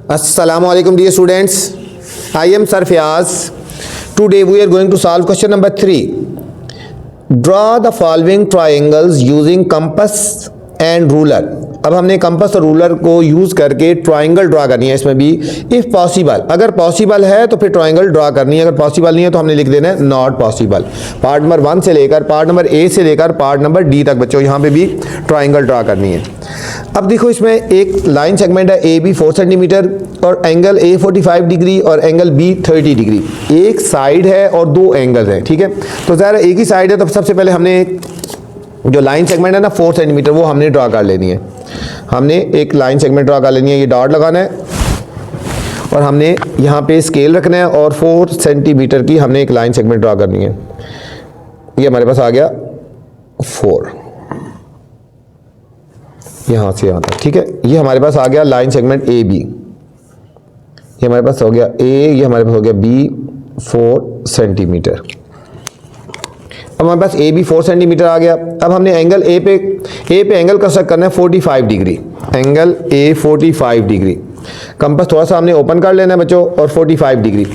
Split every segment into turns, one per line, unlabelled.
Assalamu alaikum dear students. I am Sir Fiaz. Today we are going to solve question number 3. Draw the following triangles using compass and ruler. अब हमने compass और ruler को use करके triangle draw करनी है इसमें भी if possible. अगर पॉसिबल है तो फिर ट्राइंगल ड्रा करनी है, अगर पॉसिबल नहीं है तो हमने लिख देना है नॉट पॉसिबल। पार्ट नंबर 1 से लेकर पार्ट नंबर ए से लेकर पार्ट नंबर डी तक बच्चों यहाँ पे भी ट्राइंगल ड्रा करनी है। अब देखो इसमें एक लाइन सेगमेंट है ए बी 4 सेंटीमीटर और एंगल ए 45 डिग्री और एंगल बी 30 डिग्री। एक साइड है और दो एंगल हैं, ठीक है। तो ज़रा एक ही साइड है तो सबसे पहले हमने जो लाइन सेगमेंट है ना 4 सेंटीमीटर वो हमने ड्रा कर लेनी है। हमने एक लाइन सेगमेंट ड्रा कर लेनी है, ये डॉट लगाना है और हमने यहाँ पे स्केल रखना है और 4 सेंटीमीटर की हमने एक लाइन सेगमेंट ड्रा करनी है। ये हमारे पास आ गया 4 यहाँ से यहाँ तक, ठीक है। ये हमारे पास आ गया लाइन सेगमेंट ए बी, ये हमारे पास हो गया ए, ये हमारे पास हो गया बी 4 सेंटीमीटर। अब हमारे पास ए बी 4 सेंटीमीटर आ गया। अब हमने एंगल ए पे एंगल कंस्ट्रक्ट करना है 45 degree, angle A 45 degree. Compass थोड़ा सा हमने ओपन कर लेना है बच्चों और 45 डिग्री।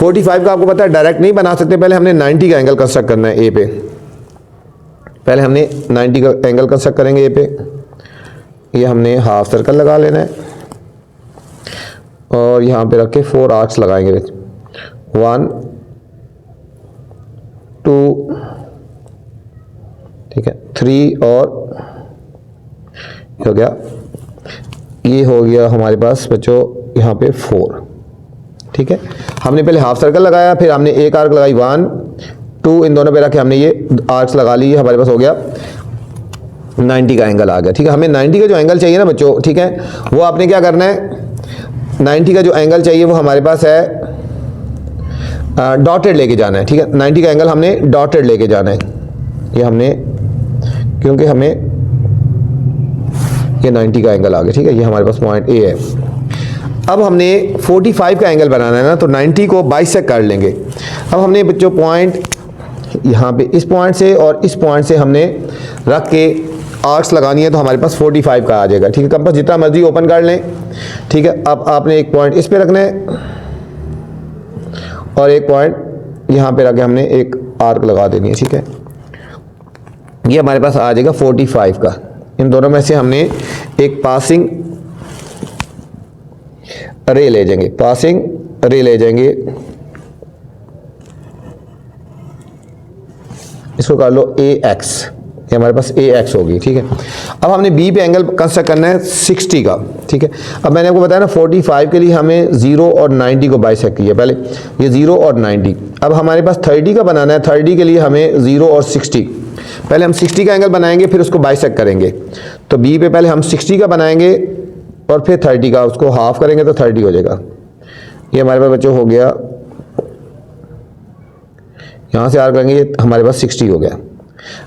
45 का आपको पता है डायरेक्ट नहीं बना सकते, पहले हमने 90 का एंगल कंस्ट्रक्ट करना है ए पे। पहले हमने 90 का एंगल कंस्ट्रक्ट करेंगे ए पे। ये हमने हाफ सर्कल लगा लेना है और यहाँ पे रख के 4 आर्क्स लगाएंगे, 1 2 ठीक है 3 और हो गया, ये हो गया हमारे पास बच्चों यहाँ पे 4, ठीक है। हमने पहले हाफ सर्कल लगाया, फिर हमने एक आर्क लगाई 1 2, इन दोनों पे रखे हमने ये आर्क्स लगा लिए। हमारे पास हो गया 90 का एंगल आ गया, ठीक है। हमें 90 का जो एंगल चाहिए ना बच्चों, ठीक है, वो आपने क्या करना है, 90 का जो एंगल चाहिए वो हमारे पास है डॉटेड लेके जाना है, ठीक है। 90 का एंगल हमने डॉटेड लेके जाना है। ये हमने क्योंकि हमें ये 90 का एंगल आ गया, ठीक है। ये हमारे पास पॉइंट ए है। अब हमने 45 का एंगल बनाना है ना, तो 90 को बाइसेक्ट कर लेंगे। अब हमने बच्चों पॉइंट यहाँ पे इस पॉइंट से और इस पॉइंट से हमने रख के आर्क्स लगानी है, तो हमारे पास 45 का आ जाएगा, ठीक है। कंपास जितना मर्जी ओपन कर लें, ठीक है। अब आपने एक पॉइंट इस पे रखना है और एक पॉइंट यहाँ पे रख के हमने एक आर्क लगा देनी है, ठीक है। ये हमारे पास आ जाएगा 45 का। इन दोनों में से हमने एक पासिंग रे ले जाएंगे, पासिंग रे ले जाएंगे, इसको कर लो AX, ये हमारे पास AX होगी, ठीक है। अब हमने B पे एंगल कंस्ट्रक्ट करना है 60 का, ठीक है। अब मैंने आपको बताया ना 45 के लिए हमें 0 और 90 को बाइसेक्ट किया, पहले ये 0 और 90। अब हमारे पास 30 का बनाना है, 30 के लिए हमें 0 और 60, पहले हम 60 का एंगल बनाएंगे फिर उसको बाइसेक्ट करेंगे। तो B पे पहले हम 60 का बनाएंगे और फिर 30 का, उसको हाफ करेंगे तो 30 हो जाएगा। ये हमारे पास बच्चों हो गया, यहाँ से आर करेंगे, ये हमारे पास 60 हो गया।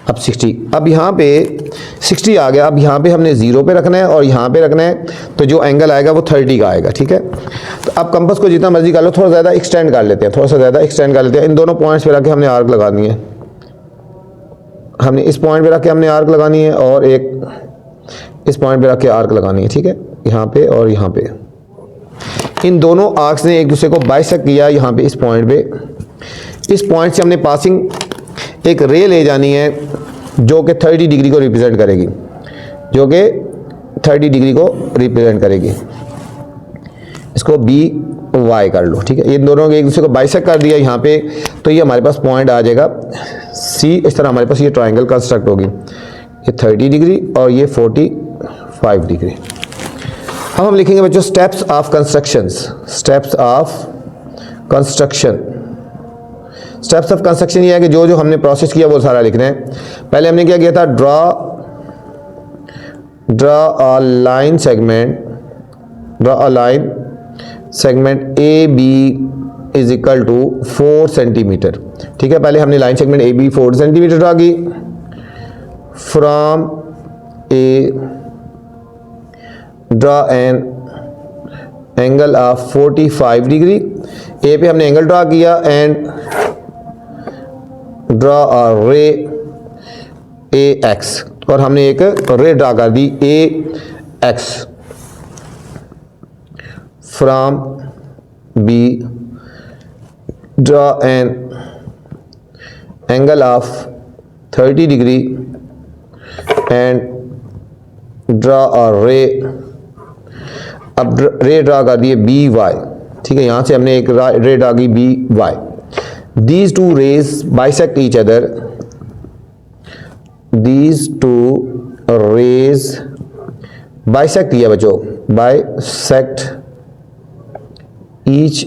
अब 60, अब यहाँ पे 60 आ गया। अब यहाँ पे हमने 0 पे रखना है और यहाँ पे रखना है, तो जो एंगल आएगा वो 30 का आएगा, ठीक है। तो अब कंपास को जितना मर्जी कर लो, थोड़ा ज़्यादा एक्सटेंड कर लेते हैं, थोड़ा सा ज़्यादा एक्सटेंड कर लेते हैं। इन दोनों पॉइंट्स पे रख के हमने आर्क लगानी है, हमने इस पॉइंट पे रख के हमने आर्क लगानी है और एक इस पॉइंट पे रख के आर्क लगानी है, ठीक है, यहाँ पे और यहाँ पे। इन दोनों आर्क्स ने एक दूसरे को बाइसेक्ट किया यहाँ पे इस पॉइंट पे। इस पॉइंट से हमने पासिंग एक रे ले जानी है जो कि 30 डिग्री को रिप्रेजेंट करेगी, जो कि 30 डिग्री को रिप्रेजेंट करेगी। इसको BY कर लो, ठीक है। इन दोनों के एक दूसरे को बाइसेक्ट कर दिया यहाँ पे, तो ये हमारे पास पॉइंट आ जाएगा C। इस तरह हमारे पास ये ट्राइंगल कंस्ट्रक्ट होगी, ये 30 डिग्री और ये 45 डिग्री। अब हम लिखेंगे बच्चों steps of constructions, steps of construction. Steps of construction ये है कि जो जो हमने प्रोसेस किया वो सारा लिखना है। पहले हमने क्या किया था, draw a line segment, draw a line segment AB is equal to 4 centimetre, ठीक है। पहले हमने line segment AB 4 centimetre draw की। From A draw an angle of 45 degree, A पे हमने एंगल ड्रा किया and draw a ray AX, और हमने एक रे ड्रा कर दी AX from B draw an angle of 30 degree and draw a ray. अब रे ड्रा कर दिए बी वाई, ठीक है, यहां से हमने एक रे ड्रा की B Y. These two rays bisect each other, these two rays bisect किया बच्चों, bisect each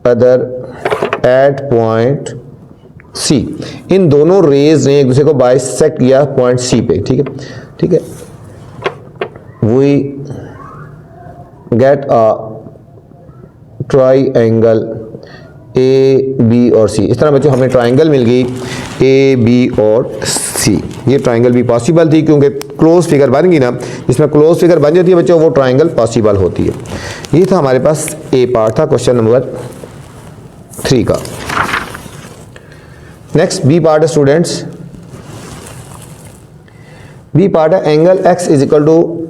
other at point C. इन दोनों रेज ने एक दूसरे को बाइसेक्ट किया पॉइंट सी पे, ठीक है, ठीक है। We get a triangle A B और सी। इस तरह बच्चों हमें ट्राइंगल मिल गई ए बी और सी। ये ट्राइंगल भी पॉसिबल थी क्योंकि क्लोज फिगर बन गई ना, जिसमें क्लोज फिगर बन जाती है बच्चों वो ट्राइंगल पॉसिबल होती है। ये था हमारे पास ए पार्ट था क्वेश्चन नंबर 3 का। नेक्स्ट बी पार्ट है स्टूडेंट्स। बी पार्ट है angle X is equal to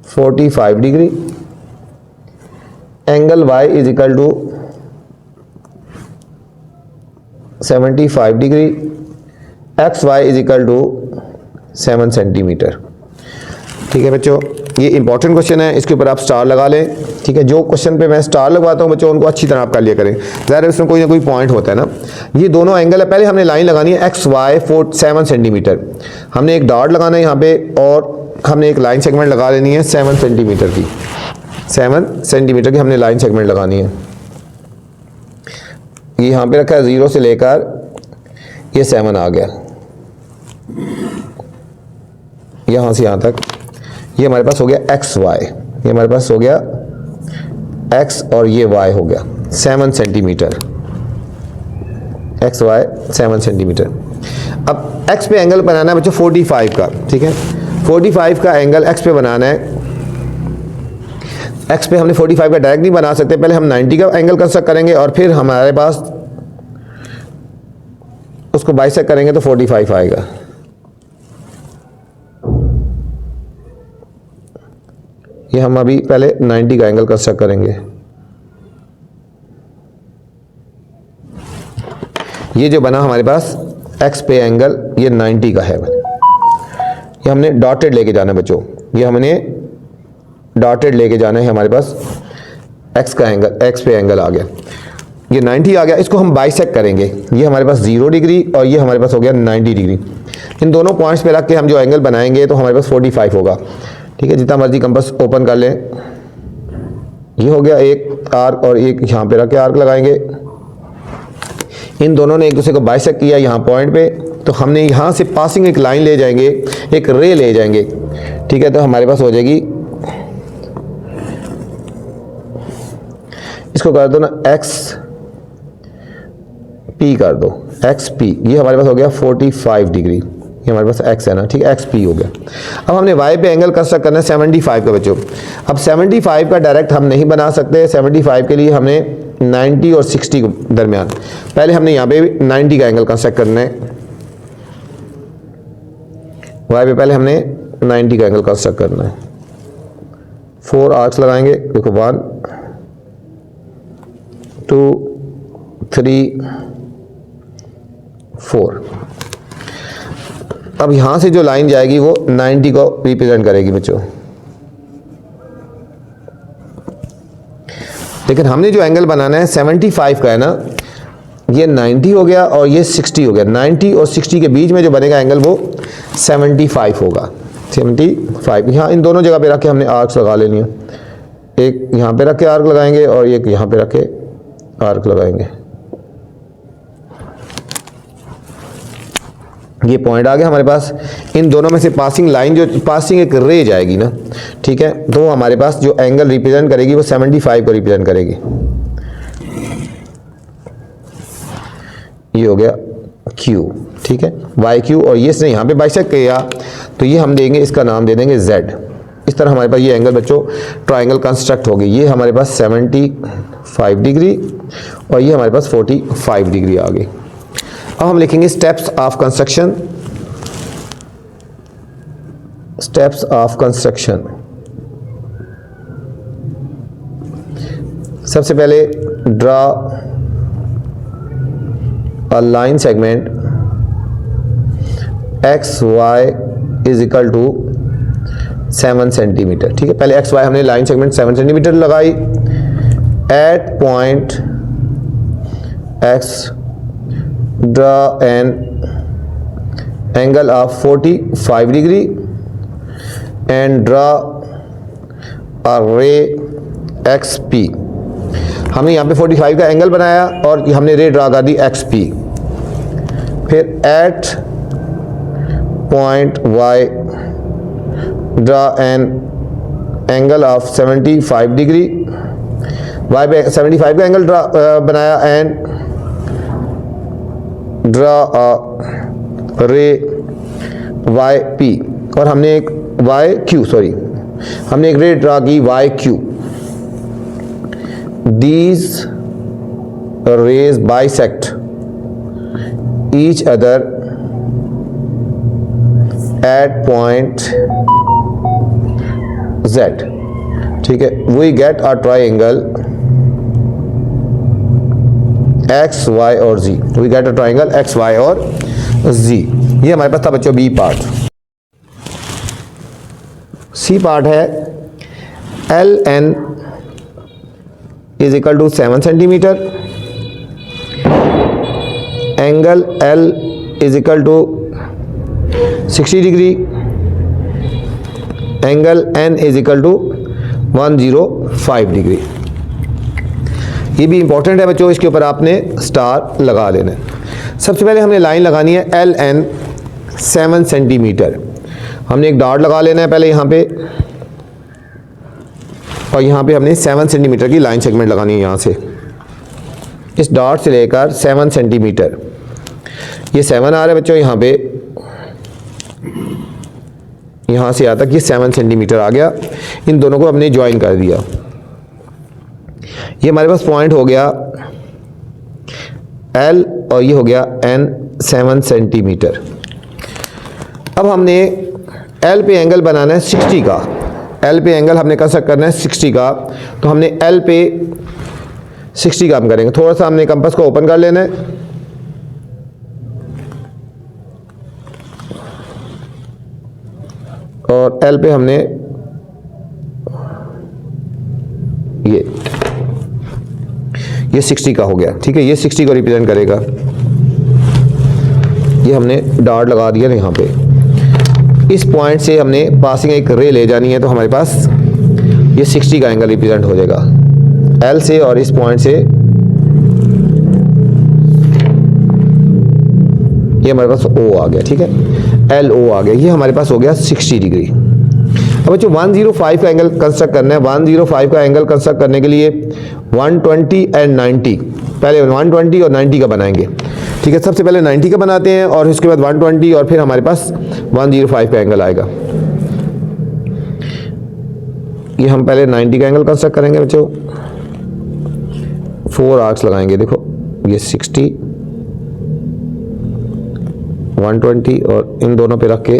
45 degree, angle y is equal to 75 degree, X Y is equal to 7 centimetre. ठीक है बच्चों, ये इंपॉर्टेंट क्वेश्चन है, इसके ऊपर आप स्टार लगा लें। ठीक है, जो क्वेश्चन पे मैं स्टार लगवाता हूँ बच्चों उनको अच्छी तरह आप कर लिया करें, ज़ाहिर है इसमें कोई ना कोई पॉइंट होता है ना। ये दोनों एंगल है, पहले हमने लाइन लगानी है एक्स वाई 7 सेंटीमीटर, हमने एक डॉट लगाना है यहाँ पे और हमने एक लाइन सेगमेंट लगा लेनी है 7 सेंटीमीटर की, 7 सेंटीमीटर की हमने लाइन सेगमेंट लगानी है। ये यहाँ पे रखा है 0 से लेकर ये 7 आ गया, यहाँ से यहाँ तक। ये हमारे पास हो गया एक्स वाई, ये हमारे पास हो गया एक्स और ये वाई हो गया 7 सेंटीमीटर, एक्स वाई 7 सेंटीमीटर। अब एक्स पे एंगल बनाना है बच्चों 45 का। ठीक है, 45 का एंगल एक्स पे बनाना है। एक्स पे हमने 45 का डायरेक्ट नहीं बना सकते, पहले हम 90 का एंगल कंस्ट्रक्ट करेंगे और फिर हमारे पास उसको बाइसेक्ट करेंगे तो 45 आएगा। ये हम अभी पहले 90 का एंगल कंस्ट्रक्ट करेंगे। ये जो बना हमारे पास एक्स पे एंगल ये 90 का है, ये हमने डॉटेड लेके जाना है बच्चों, ये हमने डॉटेड लेके जाना है। हमारे पास एक्स का एंगल, एक्स पे एंगल आ गया, ये 90 आ गया। इसको हम बाइसेक्ट करेंगे, ये हमारे पास 0 डिग्री और ये हमारे पास हो गया 90 डिग्री। इन दोनों पॉइंट्स पे रख के हम जो एंगल बनाएंगे तो हमारे पास 45 होगा। ठीक है, जितना मर्जी कंपास ओपन कर लें। ये हो गया एक आर्क और एक यहाँ पे रख के आर्क लगाएंगे। इन दोनों ने एक दूसरे को बाइसेक्ट किया यहाँ पॉइंट पे, तो हमने यहाँ से पासिंग एक लाइन ले जाएंगे, एक रे ले जाएंगे। ठीक है, तो हमारे पास हो जाएगी, इसको कर दो ना एक्स पी कर दो, एक्स पी। ये हमारे पास हो गया 45 डिग्री, ये हमारे पास एक्स है ना, ठीक है, एक्स पी हो गया। अब हमने वाई पे एंगल कंस्ट्रक्ट करना है 75 का बच्चों। अब 75 का डायरेक्ट हम नहीं बना सकते, 75 के लिए हमने 90 और 60 के दरमियान पहले हमने यहाँ पे 90 का एंगल कंस्ट्रक्ट करना है। वाई पे पहले हमने 90 का एंगल कंस्ट्रक्ट करना है। 4 आर्क्स लगाएंगे, देखो 1 2 3 4। अब यहां से जो लाइन जाएगी वो 90 को रिप्रेजेंट करेगी बच्चों। लेकिन हमने जो एंगल बनाना है 75 का है ना, ये 90 हो गया और ये 60 हो गया। 90 और 60 के बीच में जो बनेगा एंगल वो 75 होगा, 75। यहाँ इन दोनों जगह पे रख के हमने आर्क्स लगा लेनी है, एक यहाँ पे रख के आर्क लगाएंगे और एक यहाँ पे रख के आर्क लगाएंगे। ये पॉइंट आ गया हमारे पास। इन दोनों में से पासिंग लाइन, जो पासिंग एक रे जाएगी ना, ठीक है, तो हमारे पास जो एंगल रिप्रेजेंट करेगी वो 75 को रिप्रेजेंट करेगी। ये हो गया Q, ठीक है, वाई क्यू, और ये इसने यहाँ पे बाइसेक्ट किया तो ये हम देंगे, इसका नाम दे देंगे Z। इस तरह हमारे पास ये एंगल बच्चों ट्राइंगल कंस्ट्रक्ट होगी। ये हमारे पास 75 डिग्री और ये हमारे पास 45 डिग्री आ गई। अब हम लिखेंगे steps of construction. Steps of construction. सबसे पहले draw a line segment X Y is equal to 7 centimetre. ठीक है, पहले एक्स वाई हमने लाइन सेगमेंट 7 सेंटीमीटर लगाई। At point X draw an angle of 45 degree and draw a ray X P. हमने यहाँ पे 45 का एंगल बनाया और हमने रे ड्रा कर दी एक्स पी। फिर at point Y draw an angle of 75 degree, Y पे 75 का एंगल ड्रा बनाया and draw a ray Y P. और हमने एक वाई क्यू हमने एक रे ड्रा की Y Q. These rays bisect each other at point Z। ठीक है, we get a triangle X Y और Z। We get a triangle X Y और Z। ये हमारे पास था बच्चों बी पार्ट। सी पार्ट है L N is equal to 7 centimetre, angle L is equal to 60 degree, angle N is equal to 105 degree. ये भी इंपॉर्टेंट है बच्चों, इसके ऊपर आपने स्टार लगा लेना है। सबसे पहले हमने लाइन लगानी है एल एन 7 सेंटीमीटर। हमने एक डॉट लगा लेना है पहले यहाँ पे, और यहाँ पे हमने 7 सेंटीमीटर की लाइन सेगमेंट लगानी है। यहाँ से इस डॉट से लेकर 7 सेंटीमीटर, ये 7 आ रहा है बच्चों यहाँ पे, यहाँ से यहाँ तक ये 7 सेंटीमीटर आ गया। इन दोनों को हमने ज्वाइन कर दिया। ये हमारे पास पॉइंट हो गया L और ये हो गया N 7 सेंटीमीटर। अब हमने L पे एंगल बनाना है 60 का। L पे एंगल हमने कंस्ट्रक्ट करना है 60 का, तो हमने L पे 60 का हम करेंगे। थोड़ा सा हमने कंपास को ओपन कर लेना है, और L पे हमने ये 60 का हो गया। ठीक है, ये 60 को रिप्रेजेंट करेगा। ये हमने डॉट लगा दिया ना यहाँ पे। इस पॉइंट से हमने पासिंग एक रे ले जानी है, तो हमारे पास ये 60 का एंगल रिप्रेजेंट हो जाएगा L से, और इस पॉइंट से ये हमारे पास O आ गया। ठीक है, LO आ गया। ये हमारे पास हो गया 60 डिग्री। अब बच्चों 105 का एंगल कंस्ट्रक्ट करना है। 105 का एंगल कंस्ट्रक्ट करने के लिए 120 एंड 90, पहले 120 और 90 का बनाएंगे। ठीक है, सबसे पहले 90 का बनाते हैं और उसके बाद 120, और फिर हमारे पास 105 का एंगल आएगा। ये हम पहले 90 का एंगल कंस्ट्रक्ट करेंगे बच्चों। 4 आर्क्स लगाएंगे। देखो ये 60, 120 और इन दोनों पे रख के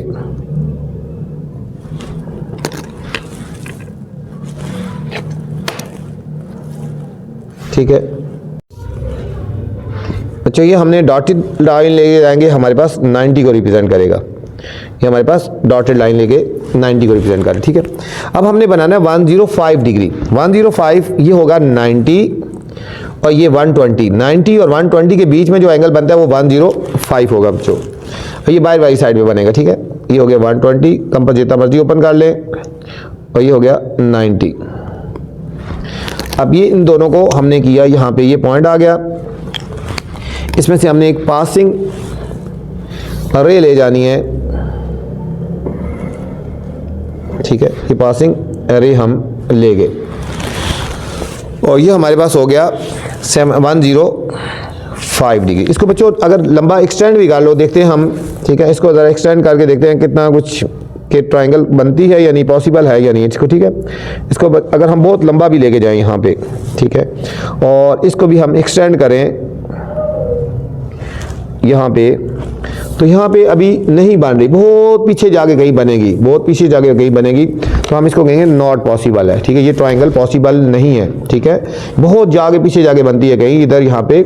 ठीक है बच्चों, ये हमने डॉटेड लाइन लेके जाएंगे, हमारे पास 90 को रिप्रेजेंट करेगा। ये हमारे पास डॉटेड लाइन लेके 90 को रिप्रेजेंट करें। ठीक है, अब हमने बनाना है 105 डिग्री। 105 ये होगा 90 और ये 120। 90 और 120 के बीच में जो एंगल बनता है वो 105 होगा बच्चों। ये बाई बाई साइड में बनेगा। ठीक है, ये हो गया 120, कंपास जितना मर्जी ओपन कर लें, और ये हो गया 90। अब ये इन दोनों को हमने किया, यहाँ पे ये पॉइंट आ गया। इसमें से हमने एक पासिंग रे ले जानी है। ठीक है, ये पासिंग रे हम ले गए, और ये हमारे पास हो गया 105 डिग्री। इसको बच्चों अगर लंबा एक्सटेंड भी कर लो, देखते हैं हम। ठीक है, इसको ज़रा एक्सटेंड करके देखते हैं कितना कुछ के ट्रायंगल बनती है या नहीं, पॉसिबल है या नहीं इसको। ठीक है, इसको अगर हम बहुत लंबा भी लेके जाएं यहाँ पे, ठीक है, और इसको भी हम एक्सटेंड करें यहाँ पे, तो यहाँ पे अभी नहीं बन रही, बहुत पीछे जाके कहीं बनेगी, बहुत पीछे जाके कहीं बनेगी, तो हम इसको कहेंगे नॉट पॉसिबल है, ठीक है। ये ट्रायंगल पॉसिबल नहीं है, ठीक है, बहुत जाके पीछे जाके बनती है कहीं, इधर यहाँ पे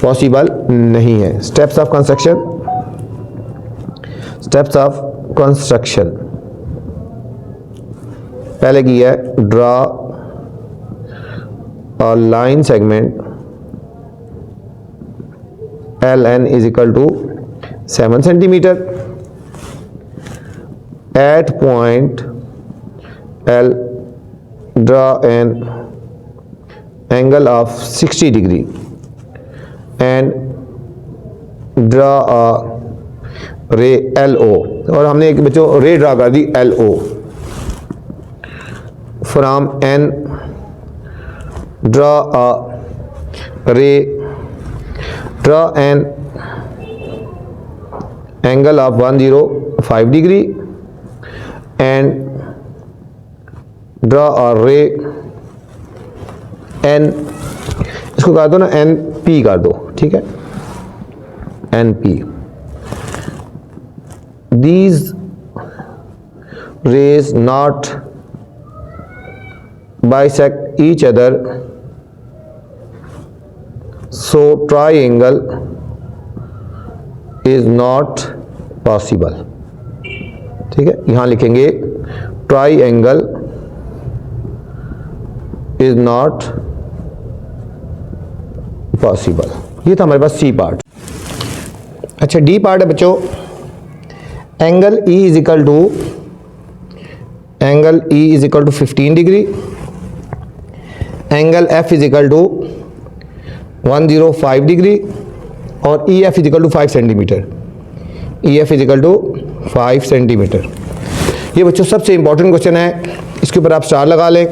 पॉसिबल नहीं है। Steps of construction, steps of construction, पहले की है draw a line segment LN is equal to 7 centimeter at point L, draw an angle of 60 degree and draw a ray LO, और हमने एक बच्चों रे ड्रा कर दी LO from N, draw a ray, draw an angle of 105 degree and draw a ray N, इसको कर दो ना NP कर दो, ठीक है, NP। These rays not bisect each other, so triangle is not possible, ठीक है। यहां लिखेंगे triangle is not possible। ये था हमारे पास C पार्ट। अच्छा D पार्ट है बच्चों, angle E is equal to, angle E is equal to 15 degree, angle F is equal to 105 degree, और EF is equal to 5 centimetre, EF is equal to 5 centimetre. ये बच्चों सबसे important question है, इसके ऊपर आप स्टार लगा लें।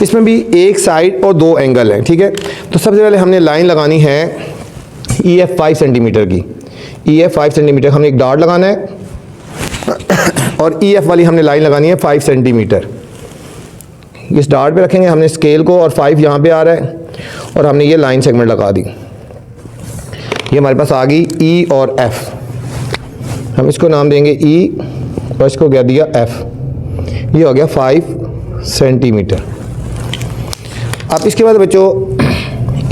इसमें भी एक साइड और दो एंगल हैं, ठीक है। तो सबसे पहले हमने लाइन लगानी है EF 5 सेंटीमीटर की, EF 5 सेंटीमीटर, हमने एक डॉट लगाना है और EF वाली हमने लाइन लगानी है 5 सेंटीमीटर। इस डॉट पे रखेंगे हमने स्केल को, और 5 यहाँ पे आ रहा है, और हमने ये लाइन सेगमेंट लगा दी। ये हमारे पास आ गई E और F, हम इसको नाम देंगे E और इसको क्या दिया F। ये हो गया 5 सेंटीमीटर। अब इसके बाद बच्चों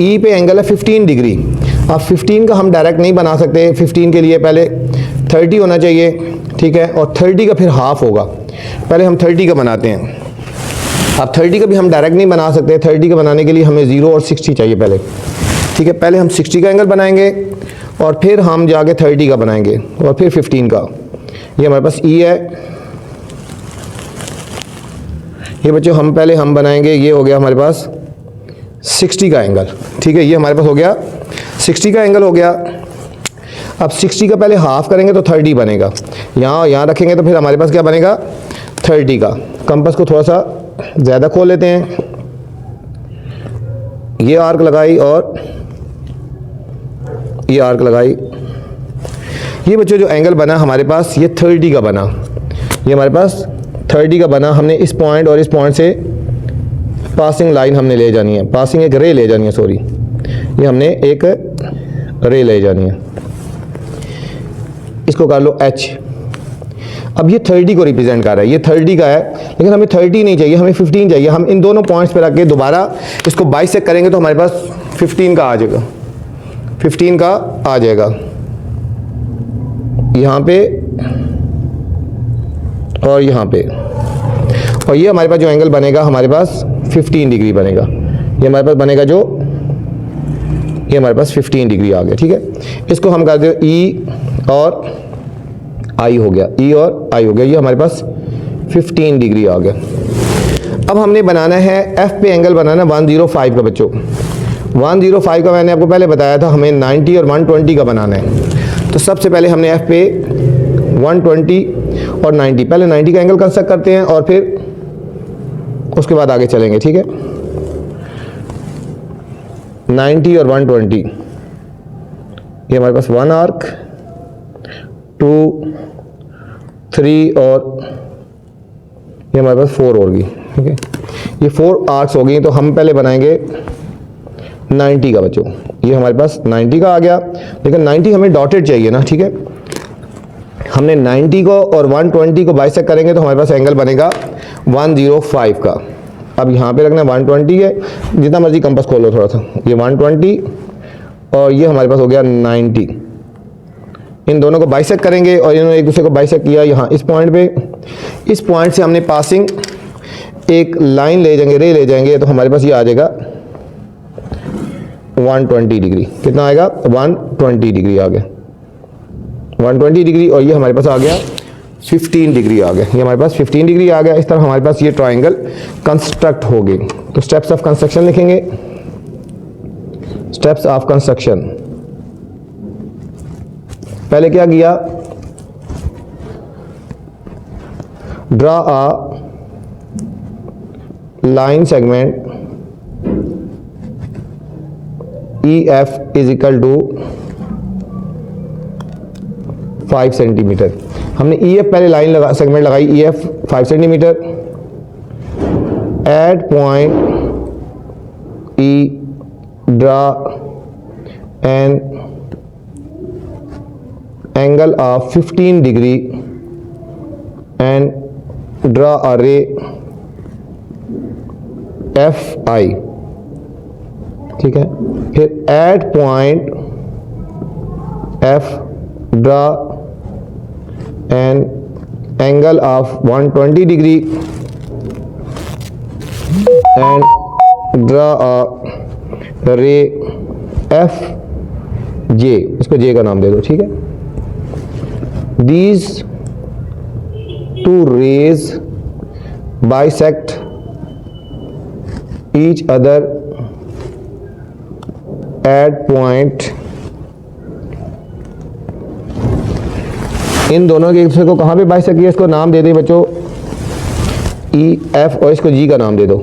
E पे एंगल है 15 डिग्री। अब 15 का हम डायरेक्ट नहीं बना सकते, 15 के लिए पहले 30 होना चाहिए, ठीक है, और 30 का फिर हाफ होगा। पहले हम 30 का बनाते हैं। अब 30 का भी हम डायरेक्ट नहीं बना सकते, 30 का बनाने के लिए हमें 0 और 60 चाहिए पहले, ठीक है। पहले हम 60 का एंगल बनाएंगे और फिर हम जाके 30 का बनाएंगे और फिर 15 का। ये हमारे पास E है। ये बच्चों हम पहले हम बनाएंगे, ये हो गया हमारे पास 60 का एंगल, ठीक है। ये हमारे पास हो गया 60 का एंगल हो गया। अब 60 का पहले हाफ करेंगे तो 30 बनेगा, यहाँ रखेंगे तो फिर हमारे पास क्या बनेगा 30 का। कंपास को थोड़ा सा ज़्यादा खोल लेते हैं, ये आर्क लगाई और ये आर्क लगाई। ये बच्चों जो एंगल बना हमारे पास ये 30 का बना, ये हमारे पास 30 का बना। हमने इस पॉइंट और इस पॉइंट से पासिंग लाइन हमने ले जानी है, पासिंग एक रे ले जानी है, सॉरी, ये हमने एक रे ले जानी है। इसको कर लो H। अब ये 30 को रिप्रेजेंट कर रहा है, ये 30 का है, लेकिन हमें 30 नहीं चाहिए, हमें 15 चाहिए। हम इन दोनों पॉइंट्स पे रख के दोबारा इसको बाइसेक्ट करेंगे तो हमारे पास 15 का आ जाएगा, 15 का आ जाएगा यहाँ पे और यहाँ पे। और ये हमारे पास जो एंगल बनेगा हमारे पास 15 डिग्री बनेगा। ये हमारे पास बनेगा जो, ये हमारे पास 15 डिग्री आ गया, ठीक है। इसको हम कर दो E और I हो गया, E और I हो गया। ये हमारे पास 15 डिग्री आ गया। अब हमने बनाना है F पे एंगल बनाना 105 का बच्चों। 105 का मैंने आपको पहले बताया था, हमें 90 और 120 का बनाना है। तो सबसे पहले हमने F पे 120 और 90, पहले 90 का एंगल कंस्ट्रक्ट करते हैं और फिर उसके बाद आगे चलेंगे, ठीक है। 90 और 120, ये हमारे पास 1 आर्क, 2, 3 और ये हमारे पास 4 होगी, ठीक है। ये 4 आर्क्स हो गई। तो हम पहले बनाएंगे 90 का बच्चों। ये हमारे पास 90 का आ गया, लेकिन 90 हमें डॉटेड चाहिए ना, ठीक है। हमने 90 को और 120 को बाइसेक्ट करेंगे तो हमारे पास एंगल बनेगा 105 का। अब यहाँ पे रखना 120 है, जितना मर्जी कंपास खोलो थोड़ा सा, ये 120 और ये हमारे पास हो गया 90। इन दोनों को बाइसेक्ट करेंगे और इन्होंने एक दूसरे को बाइसेक्ट किया यहाँ इस पॉइंट पे। इस पॉइंट से हमने पासिंग एक लाइन ले जाएंगे, रे ले जाएंगे, तो हमारे पास ये आ जाएगा 120 डिग्री। कितना आएगा? 120 डिग्री आ गया, 120 डिग्री। और ये हमारे पास आ गया 15 डिग्री आ गया, ये हमारे पास 15 डिग्री आ गया। इस तरह हमारे पास ये ट्राइंगल कंस्ट्रक्ट हो गए। तो स्टेप्स ऑफ कंस्ट्रक्शन लिखेंगे। स्टेप्स ऑफ कंस्ट्रक्शन, पहले क्या किया? Draw a line segment EF is equal to 5 centimetre. हमने EF पहले लाइन लगा, सेगमेंट लगाई, EF 5 centimetre. At point E draw an angle of 15 degree and draw a ray FI। ठीक है, फिर at point F draw an angle of 120 degree and draw a ray FJ, इसको J का नाम दे दो। ठीक है, these two rays bisect each other at point। इन दोनों के एक दूसरे को कहाँ पे बाइसेक्ट किया? इसको नाम दे दे बच्चों EF और इसको G का नाम दे दो,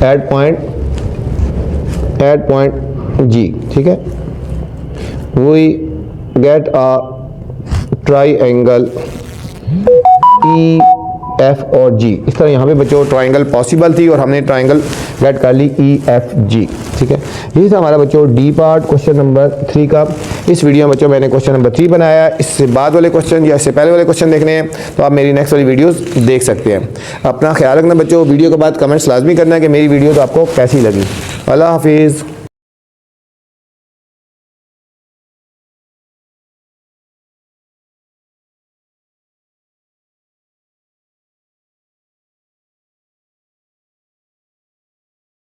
एट पॉइंट G। ठीक है, we get a triangle EF और G। इस तरह यहाँ पे बच्चों ट्राइंगल पॉसिबल थी और हमने ट्राइंगल गेट कर ली EFG। ठीक है, यही था हमारा बच्चों डी पार्ट क्वेश्चन नंबर 3 का। इस वीडियो में बच्चों मैंने क्वेश्चन नंबर 3 बनाया। इससे बाद वाले क्वेश्चन या इससे पहले वाले क्वेश्चन देखने हैं तो आप मेरी नेक्स्ट वाली वीडियोस देख सकते हैं। अपना ख्याल रखना बच्चों। वीडियो के बाद कमेंट्स लाजमी करना है कि मेरी वीडियो तो आपको कैसी लगी। अल्लाह हाफिज़।